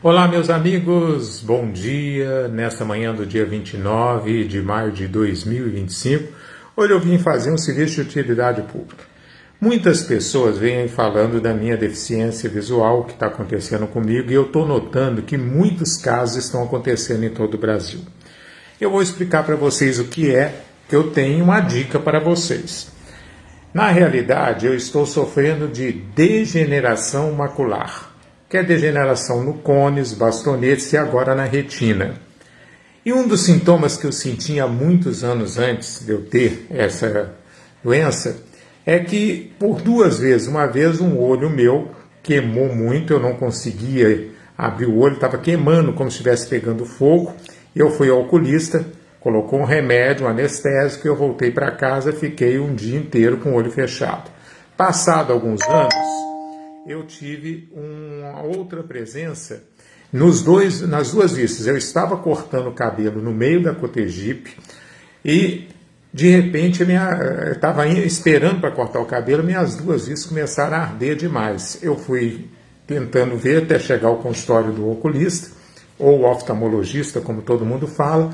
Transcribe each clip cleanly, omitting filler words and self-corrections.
Olá, meus amigos, bom dia. Nesta manhã do dia 29 de maio de 2025, hoje eu vim fazer um serviço de utilidade pública. Muitas pessoas vêm falando da minha deficiência visual, que está acontecendo comigo, e eu estou notando que muitos casos estão acontecendo em todo o Brasil. Eu vou explicar para vocês o que é, que eu tenho uma dica para vocês. Na realidade, eu estou sofrendo de degeneração macular, que é degeneração no cônis, bastonetes e agora na retina. E um dos sintomas que eu sentia há muitos anos antes de eu ter essa doença é que por duas vezes, uma vez um olho meu queimou muito, eu não conseguia abrir o olho, estava queimando como se estivesse pegando fogo. Eu fui ao oculista, colocou um remédio, um anestésico, eu voltei para casa, fiquei um dia inteiro com o olho fechado. Passado alguns anos, eu tive uma outra presença nas duas vistas. Eu estava cortando o cabelo no meio da Cotegipe e, de repente, eu estava esperando para cortar o cabelo, minhas duas vistas começaram a arder demais. Eu fui tentando ver até chegar ao consultório do oculista, ou oftalmologista, como todo mundo fala.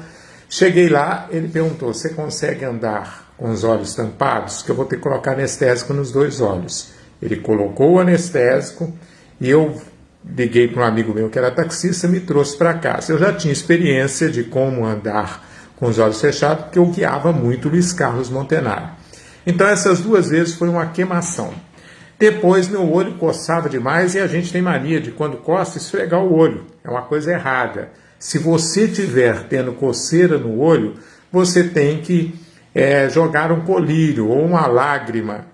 Cheguei lá, ele perguntou, você consegue andar com os olhos tampados? Que eu vou ter que colocar anestésico nos dois olhos. Ele colocou o anestésico e eu liguei para um amigo meu que era taxista e me trouxe para casa. Eu já tinha experiência de como andar com os olhos fechados, porque eu guiava muito Luiz Carlos Montenaro. Então essas duas vezes foi uma queimação. Depois meu olho coçava demais e a gente tem mania de quando coça esfregar o olho. É uma coisa errada. Se você estiver tendo coceira no olho, você tem que jogar um colírio ou uma lágrima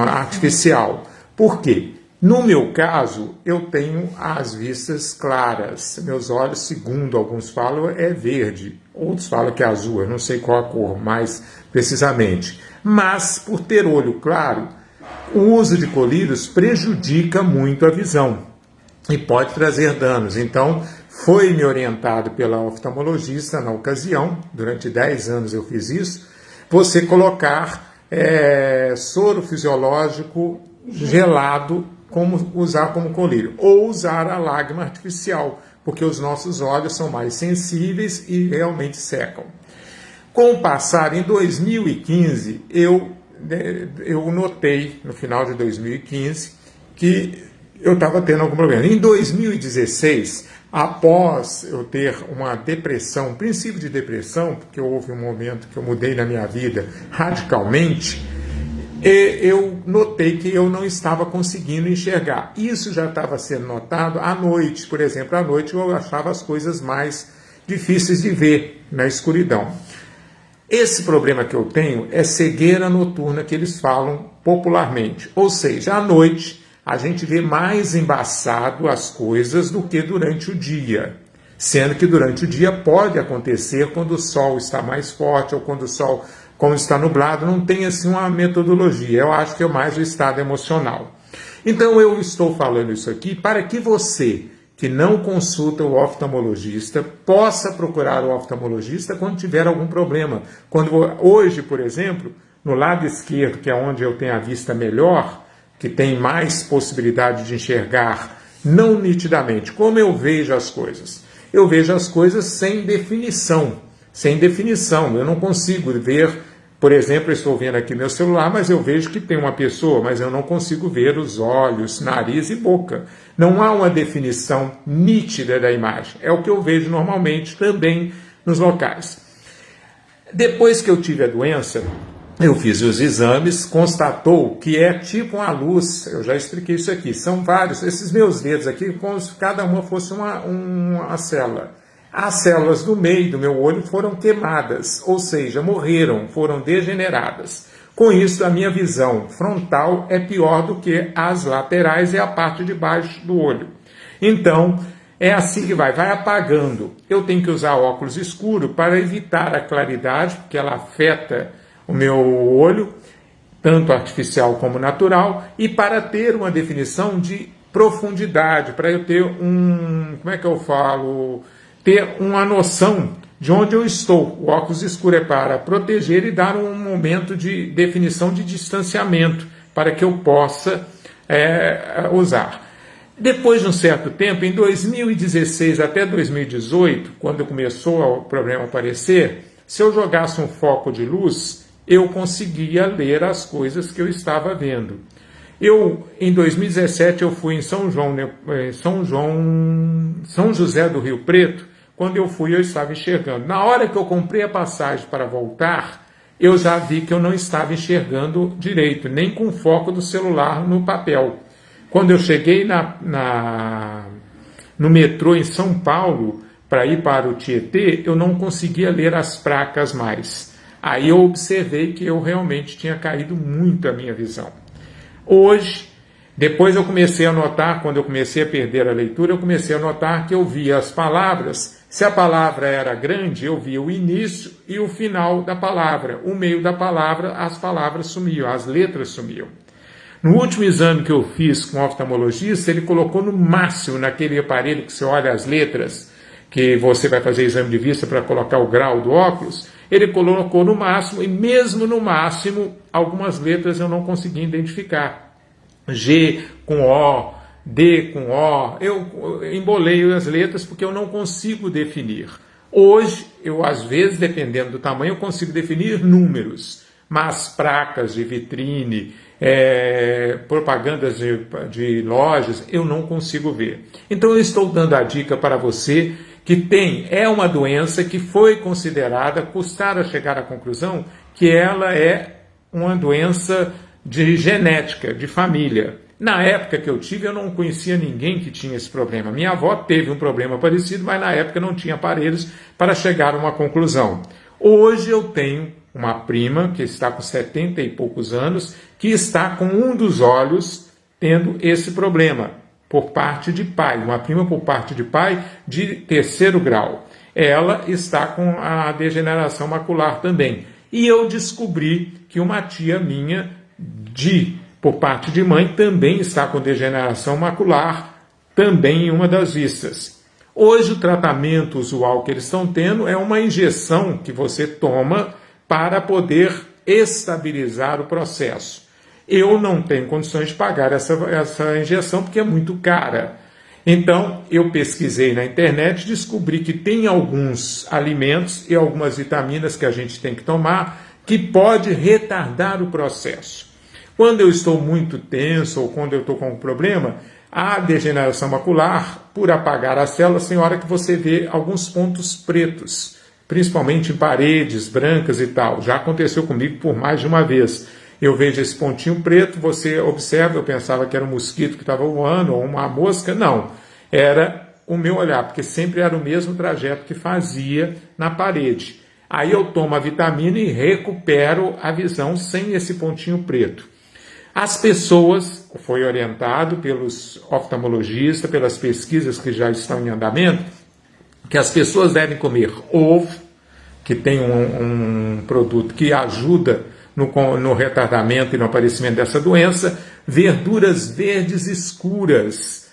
artificial. Por quê? No meu caso, eu tenho as vistas claras. Meus olhos, segundo alguns falam, é verde. Outros falam que é azul. Eu não sei qual a cor mais precisamente. Mas, por ter olho claro, o uso de colírios prejudica muito a visão e pode trazer danos. Então, foi me orientado pela oftalmologista na ocasião, durante 10 anos eu fiz isso, você colocar soro fisiológico gelado, usar como colírio, ou usar a lágrima artificial, porque os nossos olhos são mais sensíveis e realmente secam. Com o passar, em 2015, eu notei, no final de 2015, que eu estava tendo algum problema. Em 2016, após eu ter uma depressão, um princípio de depressão, porque houve um momento que eu mudei na minha vida radicalmente, eu notei que eu não estava conseguindo enxergar. Isso já estava sendo notado à noite. Por exemplo, à noite eu achava as coisas mais difíceis de ver na escuridão. Esse problema que eu tenho é cegueira noturna, que eles falam popularmente. Ou seja, à noite a gente vê mais embaçado as coisas do que durante o dia. Sendo que durante o dia pode acontecer quando o sol está mais forte ou quando o sol, como está nublado, não tem assim uma metodologia. Eu acho que é mais o estado emocional. Então eu estou falando isso aqui para que você, que não consulta o oftalmologista, possa procurar o oftalmologista quando tiver algum problema. Hoje, por exemplo, no lado esquerdo, que é onde eu tenho a vista melhor, que tem mais possibilidade de enxergar, não nitidamente. Como eu vejo as coisas? Eu vejo as coisas sem definição. Sem definição. Eu não consigo ver, por exemplo, eu estou vendo aqui meu celular, mas eu vejo que tem uma pessoa, mas eu não consigo ver os olhos, nariz e boca. Não há uma definição nítida da imagem. É o que eu vejo normalmente também nos locais. Depois que eu tive a doença, eu fiz os exames, constatou que é tipo uma luz, eu já expliquei isso aqui, são vários, esses meus dedos aqui, como se cada uma fosse uma célula. As células do meio do meu olho foram queimadas, ou seja, morreram, foram degeneradas. Com isso, a minha visão frontal é pior do que as laterais e a parte de baixo do olho. Então, é assim que vai apagando. Eu tenho que usar óculos escuros para evitar a claridade, porque ela afeta o meu olho, tanto artificial como natural, e para ter uma definição de profundidade, para eu ter ter uma noção de onde eu estou. O óculos escuro é para proteger e dar um momento de definição de distanciamento, para que eu possa usar. Depois de um certo tempo, em 2016 até 2018, quando começou o problema a aparecer, se eu jogasse um foco de luz, eu conseguia ler as coisas que eu estava vendo. Em 2017, eu fui em São José do Rio Preto. Quando eu fui, eu estava enxergando. Na hora que eu comprei a passagem para voltar, eu já vi que eu não estava enxergando direito, nem com o foco do celular no papel. Quando eu cheguei no metrô em São Paulo, para ir para o Tietê, eu não conseguia ler as placas mais. Aí eu observei que eu realmente tinha caído muito a minha visão. Hoje, depois eu comecei a notar, quando eu comecei a perder a leitura, eu comecei a notar que eu via as palavras. Se a palavra era grande, eu via o início e o final da palavra. O meio da palavra, as palavras sumiam, as letras sumiam. No último exame que eu fiz com o oftalmologista, ele colocou no máximo, naquele aparelho que você olha as letras, que você vai fazer exame de vista para colocar o grau do óculos, ele colocou no máximo, e mesmo no máximo, algumas letras eu não conseguia identificar. G com O, D com O, eu emboleio as letras porque eu não consigo definir. Hoje, eu às vezes, dependendo do tamanho, eu consigo definir números, mas placas de vitrine, propagandas de lojas, eu não consigo ver. Então eu estou dando a dica para você que é uma doença que foi considerada, custaram a chegar à conclusão que ela é uma doença de genética, de família. Na época que eu tive, eu não conhecia ninguém que tinha esse problema. Minha avó teve um problema parecido, mas na época não tinha aparelhos para chegar a uma conclusão. Hoje eu tenho uma prima que está com 70 e poucos anos, que está com um dos olhos tendo esse problema, por parte de pai, uma prima por parte de pai de terceiro grau. Ela está com a degeneração macular também. E eu descobri que uma tia minha, por parte de mãe, também está com degeneração macular, também em uma das vistas. Hoje o tratamento usual que eles estão tendo é uma injeção que você toma para poder estabilizar o processo. Eu não tenho condições de pagar essa injeção porque é muito cara. Então, eu pesquisei na internet, descobri que tem alguns alimentos e algumas vitaminas que a gente tem que tomar que pode retardar o processo. Quando eu estou muito tenso ou quando eu estou com um problema, a degeneração macular, por apagar as células, tem hora que você vê alguns pontos pretos, principalmente em paredes brancas e tal. Já aconteceu comigo por mais de uma vez. Eu vejo esse pontinho preto, você observa, eu pensava que era um mosquito que estava voando ou uma mosca. Não, era o meu olhar, porque sempre era o mesmo trajeto que fazia na parede. Aí eu tomo a vitamina e recupero a visão sem esse pontinho preto. As pessoas, foi orientado pelos oftalmologistas, pelas pesquisas que já estão em andamento, que as pessoas devem comer ovo, que tem um produto que ajuda no retardamento e no aparecimento dessa doença, verduras verdes escuras,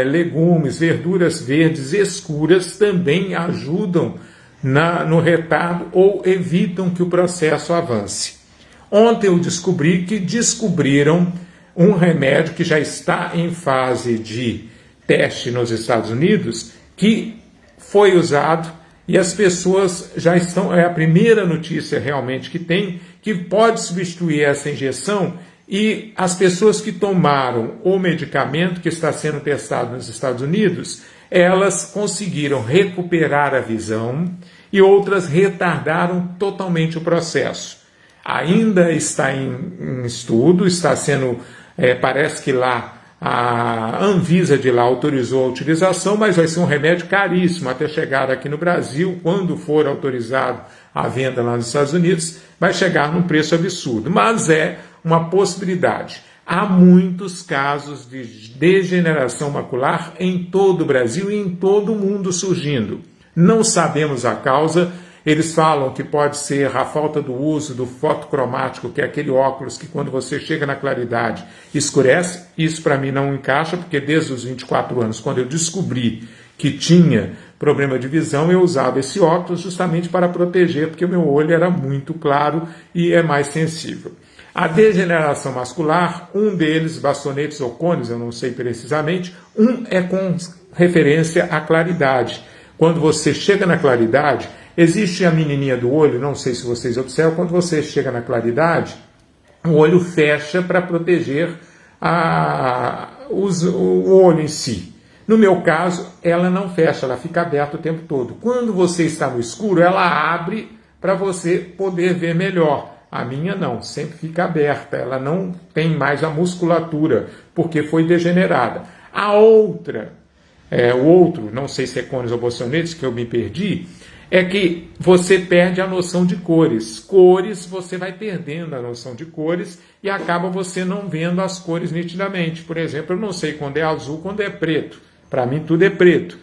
legumes, verduras verdes escuras também ajudam no retardo ou evitam que o processo avance. Ontem eu descobri que descobriram um remédio que já está em fase de teste nos Estados Unidos, que foi usado e as pessoas já estão, é a primeira notícia realmente que pode substituir essa injeção, e as pessoas que tomaram o medicamento que está sendo testado nos Estados Unidos, elas conseguiram recuperar a visão e outras retardaram totalmente o processo. Ainda está em estudo, está sendo, parece que lá a Anvisa de lá autorizou a utilização, mas vai ser um remédio caríssimo até chegar aqui no Brasil. Quando for autorizado a venda lá nos Estados Unidos, vai chegar num preço absurdo, mas é uma possibilidade. Há muitos casos de degeneração macular em todo o Brasil e em todo o mundo surgindo. Não sabemos a causa. Eles falam que pode ser a falta do uso do fotocromático, que é aquele óculos que quando você chega na claridade escurece. Isso para mim não encaixa, porque desde os 24 anos, quando eu descobri que tinha problema de visão, eu usava esse óculos justamente para proteger, porque o meu olho era muito claro e é mais sensível. A degeneração mascular, um deles, bastonetes ou cones, eu não sei precisamente, um é com referência à claridade. Quando você chega na claridade, existe a menininha do olho, não sei se vocês observam, quando você chega na claridade, o olho fecha para proteger o olho em si. No meu caso, ela não fecha, ela fica aberta o tempo todo. Quando você está no escuro, ela abre para você poder ver melhor. A minha não, sempre fica aberta, ela não tem mais a musculatura, porque foi degenerada. A outra, o outro, não sei se é cones ou bastonetes, que eu me perdi, é que você perde a noção de cores. Cores, você vai perdendo a noção de cores e acaba você não vendo as cores nitidamente. Por exemplo, eu não sei quando é azul, quando é preto. Para mim tudo é preto.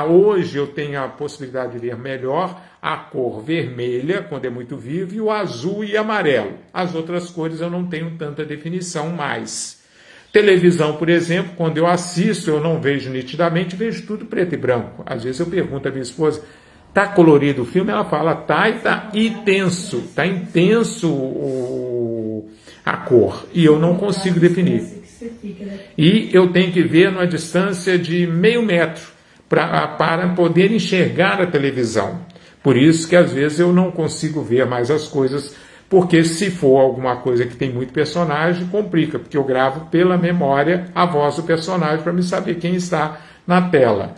Hoje eu tenho a possibilidade de ver melhor a cor vermelha, quando é muito vivo, e o azul e amarelo. As outras cores eu não tenho tanta definição mais. Televisão, por exemplo, quando eu assisto, eu não vejo nitidamente, vejo tudo preto e branco. Às vezes eu pergunto à minha esposa, tá colorido o filme? Ela fala, tá, e tá intenso. Tá intenso a cor. E eu não consigo definir. E eu tenho que ver numa distância de meio metro para poder enxergar a televisão. Por isso que às vezes eu não consigo ver mais as coisas, porque se for alguma coisa que tem muito personagem, complica, porque eu gravo pela memória a voz do personagem para me saber quem está na tela.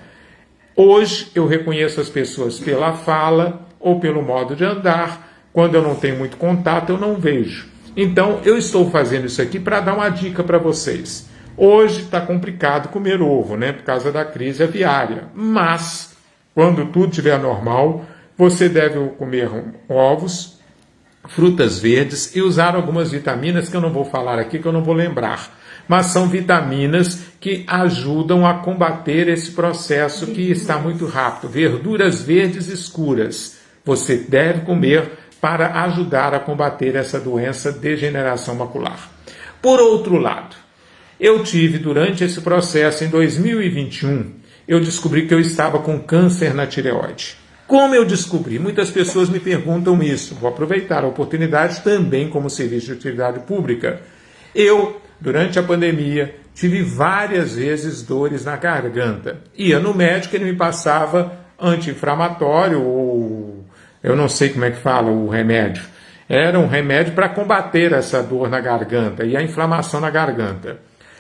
Hoje eu reconheço as pessoas pela fala ou pelo modo de andar. Quando eu não tenho muito contato, eu não vejo. Então eu estou fazendo isso aqui para dar uma dica para vocês. Hoje está complicado comer ovo, né, por causa da crise aviária. Mas, quando tudo estiver normal, você deve comer ovos, frutas verdes e usar algumas vitaminas que eu não vou falar aqui, que eu não vou lembrar. Mas são vitaminas que ajudam a combater esse processo que está muito rápido. Verduras verdes escuras você deve comer para ajudar a combater essa doença degeneração macular. Por outro lado, eu tive durante esse processo, em 2021, eu descobri que eu estava com câncer na tireoide. Como eu descobri? Muitas pessoas me perguntam isso. Vou aproveitar a oportunidade também como serviço de utilidade pública. Eu, durante a pandemia, tive várias vezes dores na garganta. Ia no médico, ele me passava anti-inflamatório, ou eu não sei como é que fala o remédio. Era um remédio para combater essa dor na garganta e a inflamação na garganta.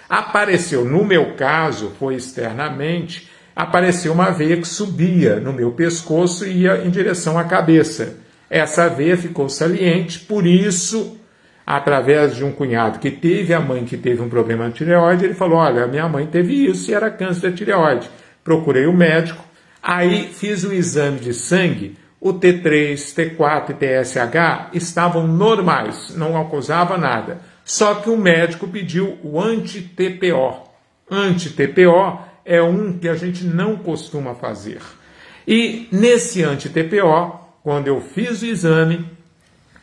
Apareceu, no meu caso, foi externamente, apareceu uma veia que subia no meu pescoço e ia em direção à cabeça. Essa veia ficou saliente, por isso, através de um cunhado que teve a mãe que teve um problema na tireoide, ele falou, olha, minha mãe teve isso e era câncer da tireoide. Procurei o médico, aí fiz o exame de sangue, o T3, T4 e TSH estavam normais, não acusava nada. Só que o médico pediu o anti-TPO. Anti-TPO é um que a gente não costuma fazer. E nesse anti-TPO, quando eu fiz o exame,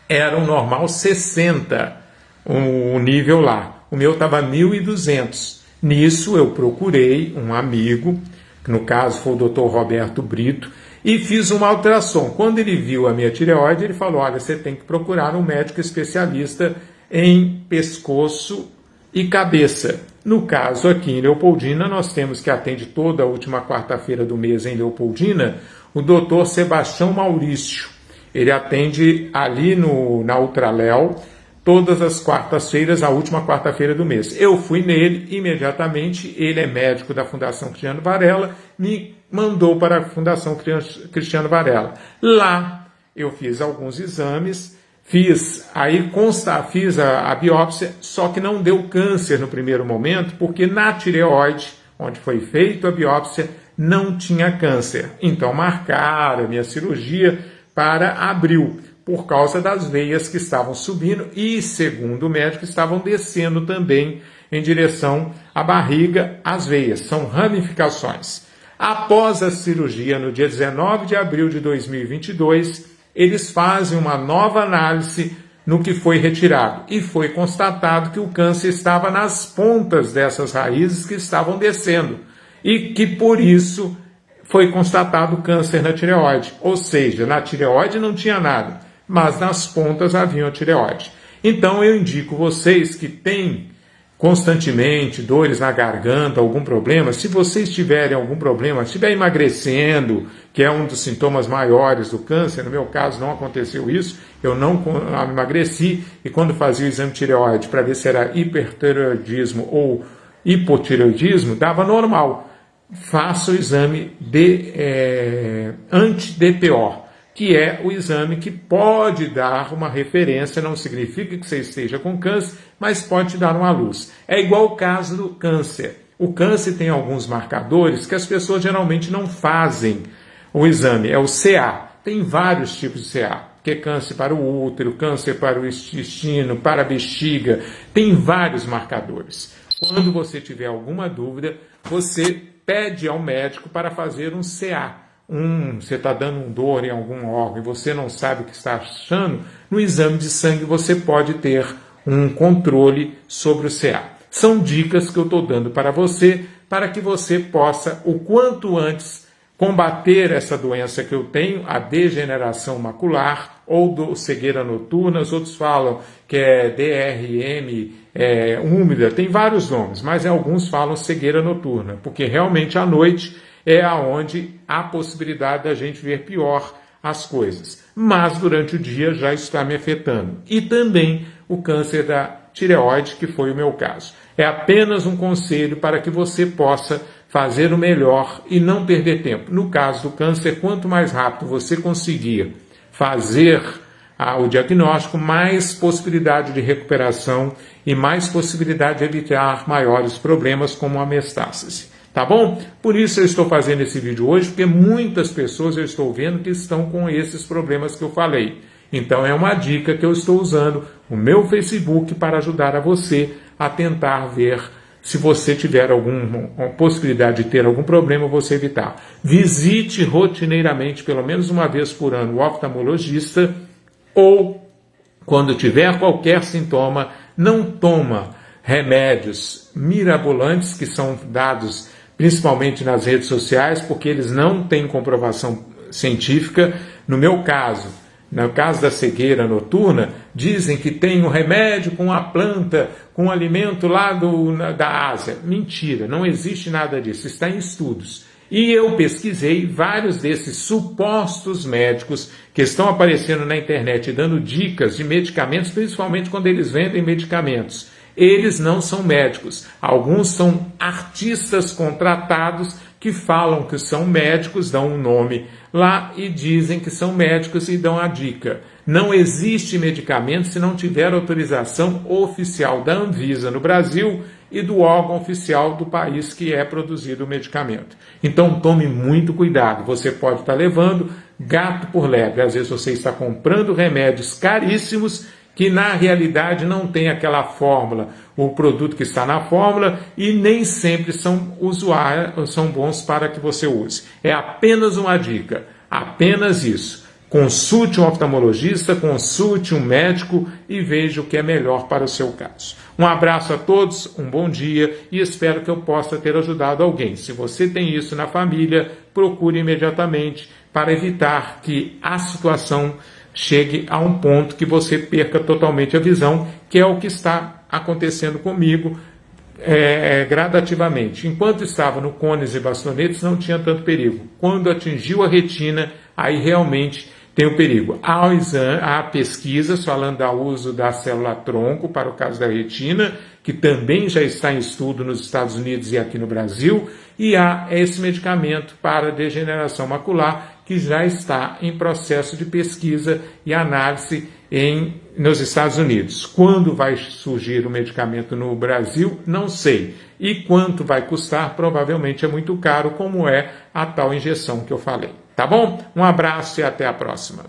era um normal 60, o nível lá. O meu estava 1.200. Nisso eu procurei um amigo, que no caso foi o Dr. Roberto Brito, e fiz uma ultrassom. Quando ele viu a minha tireoide, ele falou, olha, você tem que procurar um médico especialista em pescoço e cabeça. No caso aqui em Leopoldina, nós temos que atende toda a última quarta-feira do mês em Leopoldina, o Dr. Sebastião Maurício. Ele atende ali na Ultraléu, todas as quartas-feiras, a última quarta-feira do mês. Eu fui nele imediatamente, ele é médico da Fundação Cristiano Varela, me mandou para a Fundação Cristiano Varela. Lá eu fiz alguns exames, fiz a biópsia, só que não deu câncer no primeiro momento, porque na tireoide, onde foi feita a biópsia, não tinha câncer. Então marcaram a minha cirurgia para abril, por causa das veias que estavam subindo e, segundo o médico, estavam descendo também em direção à barriga, as veias. São ramificações. Após a cirurgia, no dia 19 de abril de 2022, eles fazem uma nova análise no que foi retirado e foi constatado que o câncer estava nas pontas dessas raízes que estavam descendo e que, por isso, foi constatado câncer na tireoide. Ou seja, na tireoide não tinha nada, mas nas pontas havia a tireoide. Então eu indico vocês que têm constantemente dores na garganta, algum problema, se vocês tiverem algum problema, estiver emagrecendo, que é um dos sintomas maiores do câncer, no meu caso não aconteceu isso, eu não emagreci, e quando fazia o exame de tireoide para ver se era hipertireoidismo ou hipotireoidismo, dava normal. Faça o exame de anti-DPO, que é o exame que pode dar uma referência, não significa que você esteja com câncer, mas pode te dar uma luz. É igual o caso do câncer. O câncer tem alguns marcadores que as pessoas geralmente não fazem o exame, é o CA. Tem vários tipos de CA, que é câncer para o útero, câncer para o intestino, para a bexiga, tem vários marcadores. Quando você tiver alguma dúvida, você pede ao médico para fazer um CA. Você está dando dor em algum órgão e você não sabe o que está achando, no exame de sangue você pode ter um controle sobre o CA. São dicas que eu estou dando para você, para que você possa, o quanto antes, combater essa doença que eu tenho, a degeneração macular ou cegueira noturna. Os outros falam que é DRM, úmida, tem vários nomes, mas alguns falam cegueira noturna, porque realmente à noite é aonde há possibilidade da gente ver pior as coisas. Mas durante o dia já está me afetando. E também o câncer da tireoide, que foi o meu caso. É apenas um conselho para que você possa fazer o melhor e não perder tempo. No caso do câncer, quanto mais rápido você conseguir fazer o diagnóstico, mais possibilidade de recuperação e mais possibilidade de evitar maiores problemas como a metástase. Tá bom? Por isso eu estou fazendo esse vídeo hoje, porque muitas pessoas eu estou vendo que estão com esses problemas que eu falei. Então é uma dica que eu estou usando o meu Facebook para ajudar a você a tentar ver se você tiver alguma possibilidade de ter algum problema, você evitar. Visite rotineiramente, pelo menos uma vez por ano, o oftalmologista, ou quando tiver qualquer sintoma, não toma remédios mirabolantes que são dados principalmente nas redes sociais, porque eles não têm comprovação científica. No meu caso, no caso da cegueira noturna, dizem que tem um remédio com a planta, com um alimento lá da Ásia. Mentira, não existe nada disso, está em estudos. E eu pesquisei vários desses supostos médicos que estão aparecendo na internet dando dicas de medicamentos, principalmente quando eles vendem medicamentos. Eles não são médicos. Alguns são artistas contratados que falam que são médicos, dão um nome lá e dizem que são médicos e dão a dica. Não existe medicamento se não tiver autorização oficial da Anvisa no Brasil e do órgão oficial do país que é produzido o medicamento. Então tome muito cuidado. Você pode estar levando gato por lebre. Às vezes você está comprando remédios caríssimos que na realidade não tem aquela fórmula, o produto que está na fórmula, e nem sempre são bons para que você use. É apenas uma dica, apenas isso. Consulte um oftalmologista, consulte um médico e veja o que é melhor para o seu caso. Um abraço a todos, um bom dia e espero que eu possa ter ajudado alguém. Se você tem isso na família, procure imediatamente para evitar que a situação chegue a um ponto que você perca totalmente a visão, que é o que está acontecendo comigo gradativamente. Enquanto estava no cones e bastonetes, não tinha tanto perigo. Quando atingiu a retina, aí realmente tem o perigo. Há pesquisas falando do uso da célula-tronco para o caso da retina, que também já está em estudo nos Estados Unidos e aqui no Brasil, e há esse medicamento para degeneração macular, que já está em processo de pesquisa e análise nos Estados Unidos. Quando vai surgir o medicamento no Brasil, não sei. E quanto vai custar, provavelmente é muito caro, como é a tal injeção que eu falei. Tá bom? Um abraço e até a próxima.